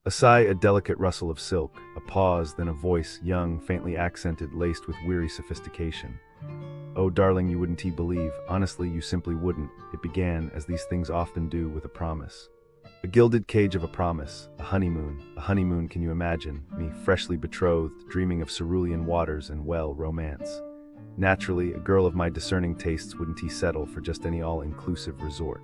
A sigh, a delicate rustle of silk, a pause, then a voice, young, faintly accented, laced with weary sophistication. Oh, darling, you wouldn't believe. Honestly, you simply wouldn't. It began, as these things often do, with a promise. A gilded cage of a promise, a honeymoon. A honeymoon, can you imagine? Me, freshly betrothed, dreaming of cerulean waters and, well, romance. Naturally, a girl of my discerning tastes wouldn't settle for just any all-inclusive resort.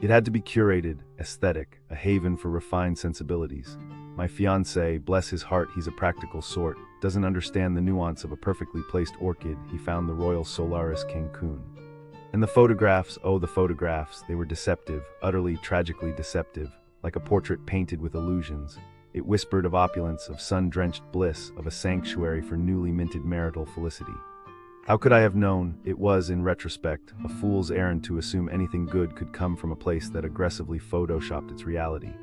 It had to be curated, aesthetic, a haven for refined sensibilities. My fiancé, bless his heart, he's a practical sort, doesn't understand the nuance of a perfectly placed orchid. He found the Royal Solaris Cancun. And the photographs, oh the photographs, they were deceptive, utterly, tragically deceptive, like a portrait painted with illusions. It whispered of opulence, of sun-drenched bliss, of a sanctuary for newly minted marital felicity. How could I have known? It was, in retrospect, a fool's errand to assume anything good could come from a place that aggressively photoshopped its reality.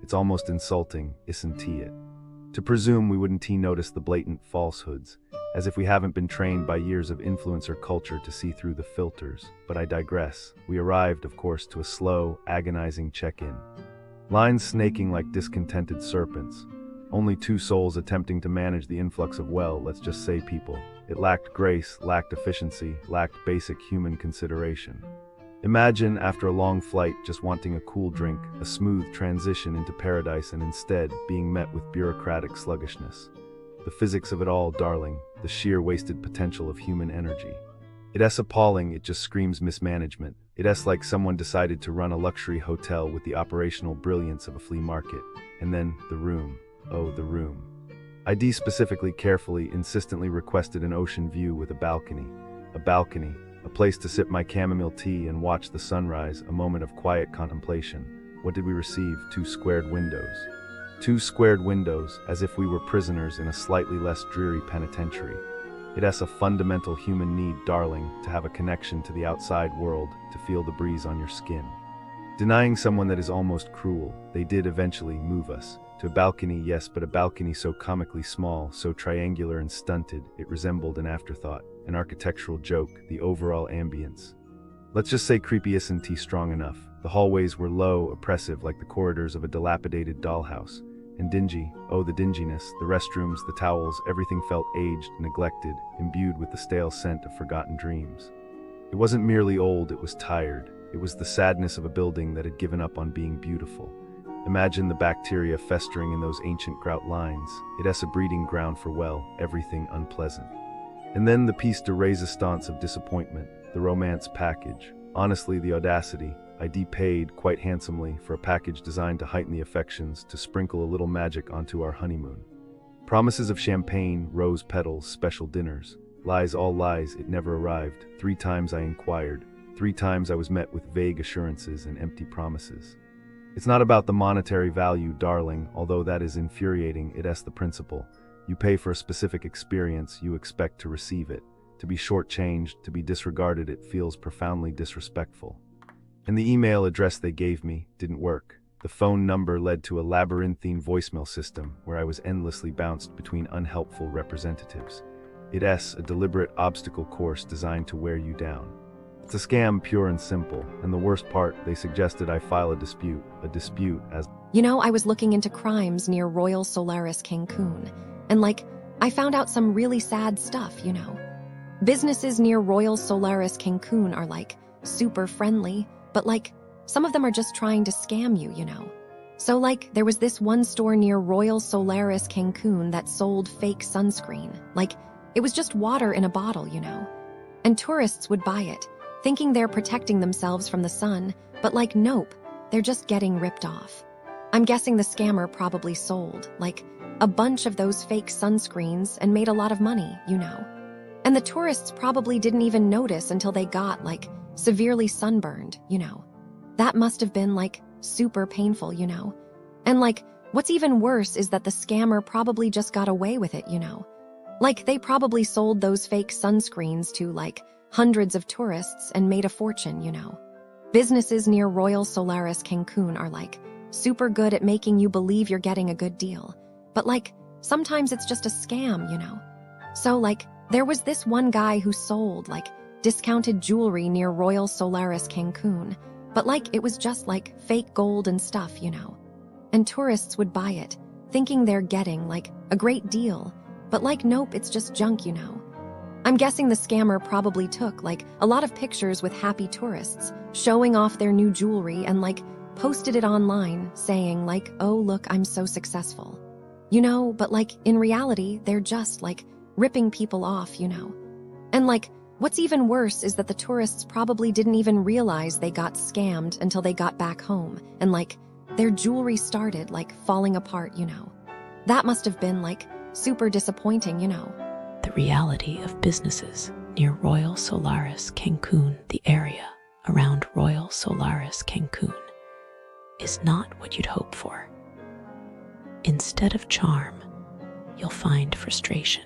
It's almost insulting, isn't it? To presume we wouldn't notice the blatant falsehoods, as if we haven't been trained by years of influencer culture to see through the filters. But I digress. We arrived, of course, to a slow, agonizing check-in. Lines snaking like discontented serpents. Only two souls attempting to manage the influx of, well, let's just say people. It lacked grace, lacked efficiency, lacked basic human consideration. Imagine, after a long flight, just wanting a cool drink, a smooth transition into paradise, and instead being met with bureaucratic sluggishness. The physics of it all, darling, the sheer wasted potential of human energy. It's appalling, it just screams mismanagement. It's like someone decided to run a luxury hotel with the operational brilliance of a flea market. And then, the room. Oh, the room. ID specifically, carefully, insistently requested an ocean view with a balcony. A place to sip my chamomile tea and watch the sunrise, a moment of quiet contemplation. What did we receive? 2 squared windows. 2 squared windows, as if we were prisoners in a slightly less dreary penitentiary. It's a fundamental human need, darling, to have a connection to the outside world, to feel the breeze on your skin. Denying someone that is almost cruel, they did eventually move us. To a balcony, yes, but a balcony so comically small, so triangular and stunted, it resembled an afterthought, an architectural joke, the overall ambience. Let's just say creepy isn't strong enough. The hallways were low, oppressive, like the corridors of a dilapidated dollhouse. And dingy, oh the dinginess, the restrooms, the towels, everything felt aged, neglected, imbued with the stale scent of forgotten dreams. It wasn't merely old, it was tired. It was the sadness of a building that had given up on being beautiful. Imagine the bacteria festering in those ancient grout lines. It's a breeding ground for, well, everything unpleasant. And then the piece de resistance of disappointment, the romance package. Honestly, the audacity. ID paid, quite handsomely, for a package designed to heighten the affections, to sprinkle a little magic onto our honeymoon. Promises of champagne, rose petals, special dinners. Lies, all lies, it never arrived. 3 times I inquired. 3 times I was met with vague assurances and empty promises. It's not about the monetary value, darling, although that is infuriating. It's the principle. You pay for a specific experience, you expect to receive it. To be shortchanged, to be disregarded, it feels profoundly disrespectful. And the email address they gave me didn't work. The phone number led to a labyrinthine voicemail system where I was endlessly bounced between unhelpful representatives. It's a deliberate obstacle course designed to wear you down. It's a scam, pure and simple, and the worst part, they suggested I file a dispute as... I was looking into crimes near Royal Solaris Cancun, and I found out some really sad stuff, Businesses near Royal Solaris Cancun are super friendly, but some of them are just trying to scam you, So there was this one store near Royal Solaris Cancun that sold fake sunscreen. It was just water in a bottle, And tourists would buy it, thinking they're protecting themselves from the sun, but nope, they're just getting ripped off. I'm guessing the scammer probably sold, a bunch of those fake sunscreens and made a lot of money, And the tourists probably didn't even notice until they got, severely sunburned, That must have been, super painful, And, what's even worse is that the scammer probably just got away with it, They probably sold those fake sunscreens to, hundreds of tourists and made a fortune, Businesses near Royal Solaris Cancun are, super good at making you believe you're getting a good deal. But, sometimes it's just a scam, So, there was this one guy who sold, discounted jewelry near Royal Solaris Cancun, But like, it was just like fake gold and stuff, you know. And tourists would buy it, thinking they're getting like a great deal. But like, nope, it's just junk, you know. I'm guessing the scammer probably took like a lot of pictures with happy tourists, showing off their new jewelry and like posted it online saying like, oh, look, I'm so successful. You know, but like in reality, they're just like ripping people off, you know. And like, what's even worse is that the tourists probably didn't even realize they got scammed until they got back home and like their jewelry started like falling apart, you know. That must have been like super disappointing, you know. The reality of businesses near Royal Solaris Cancun, the area around Royal Solaris Cancun, is not what you'd hope for. Instead of charm, you'll find frustration.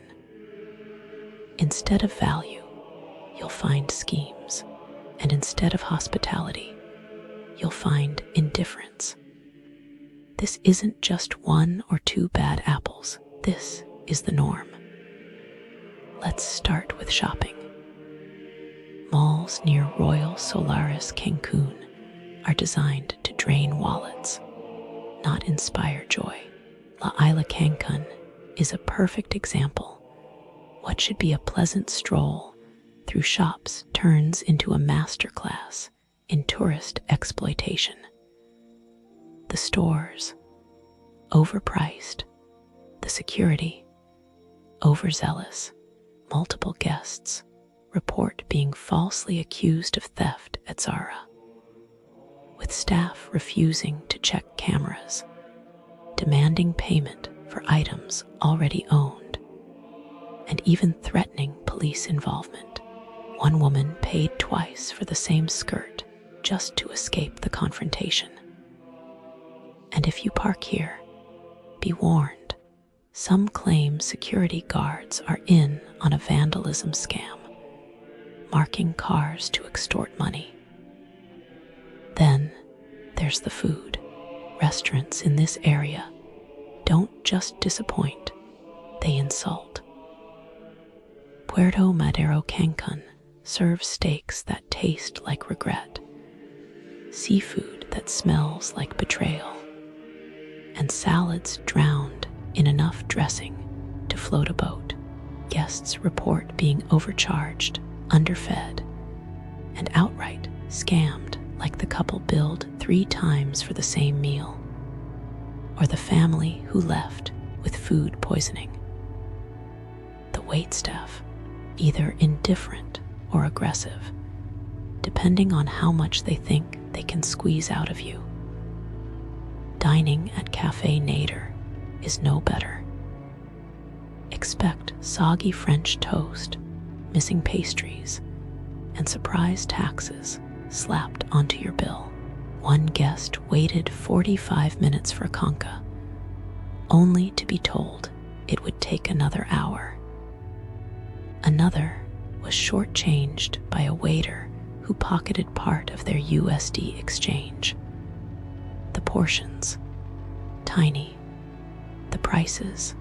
Instead of value, you'll find schemes. And instead of hospitality, you'll find indifference. This isn't just one or two bad apples. This is the norm. Let's start with shopping. Malls near Royal Solaris Cancun are designed to drain wallets, not inspire joy. Laislacancun is a perfect example. What should be a pleasant stroll through shops turns into a masterclass in tourist exploitation. The stores, overpriced. The security, overzealous. Multiple guests report being falsely accused of theft at Zara, with staff refusing to check cameras, demanding payment for items already owned, and even threatening police involvement. One woman paid twice for the same skirt just to escape the confrontation. And if you park here, be warned. Some claim security guards are in on a vandalism scam, marking cars to extort money. Then there's the food. Restaurants in this area don't just disappoint, they insult. Puerto Madero Cancun serves steaks that taste like regret, seafood that smells like betrayal, and salads drowned in enough dressing to float a boat. Guests report being overcharged, underfed, and outright scammed, like the couple billed 3 times for the same meal, or the family who left with food poisoning. The waitstaff, either indifferent or aggressive, depending on how much they think they can squeeze out of you. Dining at Café Nader is no better. Expect soggy French toast, missing pastries, and surprise taxes slapped onto your bill. One guest waited 45 minutes for concha, only to be told it would take another hour. Another was shortchanged by a waiter who pocketed part of their USD exchange. The portions, tiny. The prices,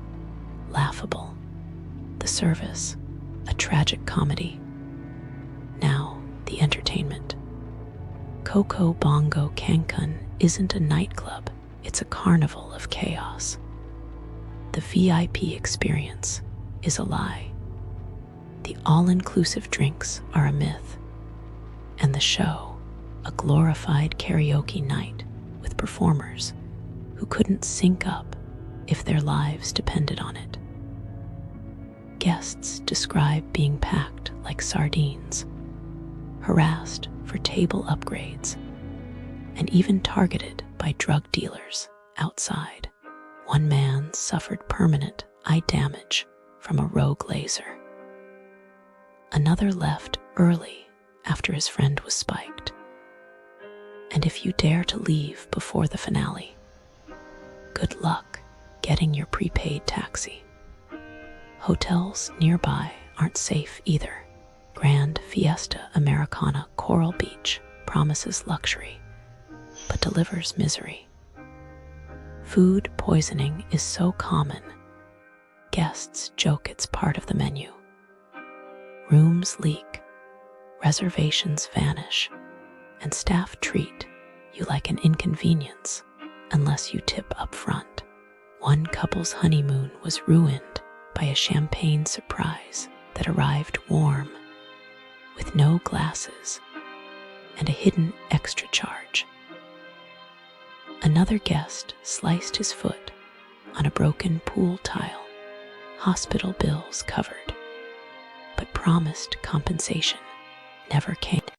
laughable. The service, a tragic comedy. Now, the entertainment. Coco Bongo Cancun isn't a nightclub, it's a carnival of chaos. The VIP experience is a lie. The all-inclusive drinks are a myth. And the show, a glorified karaoke night with performers who couldn't sync up if their lives depended on it. Guests describe being packed like sardines, harassed for table upgrades, and even targeted by drug dealers outside. One man suffered permanent eye damage from a rogue laser. Another left early after his friend was spiked. And if you dare to leave before the finale, good luck getting your prepaid taxi. Hotels nearby aren't safe either. Grand Fiesta Americana Coral Beach promises luxury, but delivers misery. Food poisoning is so common, guests joke it's part of the menu. Rooms leak, reservations vanish, and staff treat you like an inconvenience unless you tip up front. One couple's honeymoon was ruined by a champagne surprise that arrived warm, with no glasses and a hidden extra charge. Another guest sliced his foot on a broken pool tile, hospital bills covered, but promised compensation never came.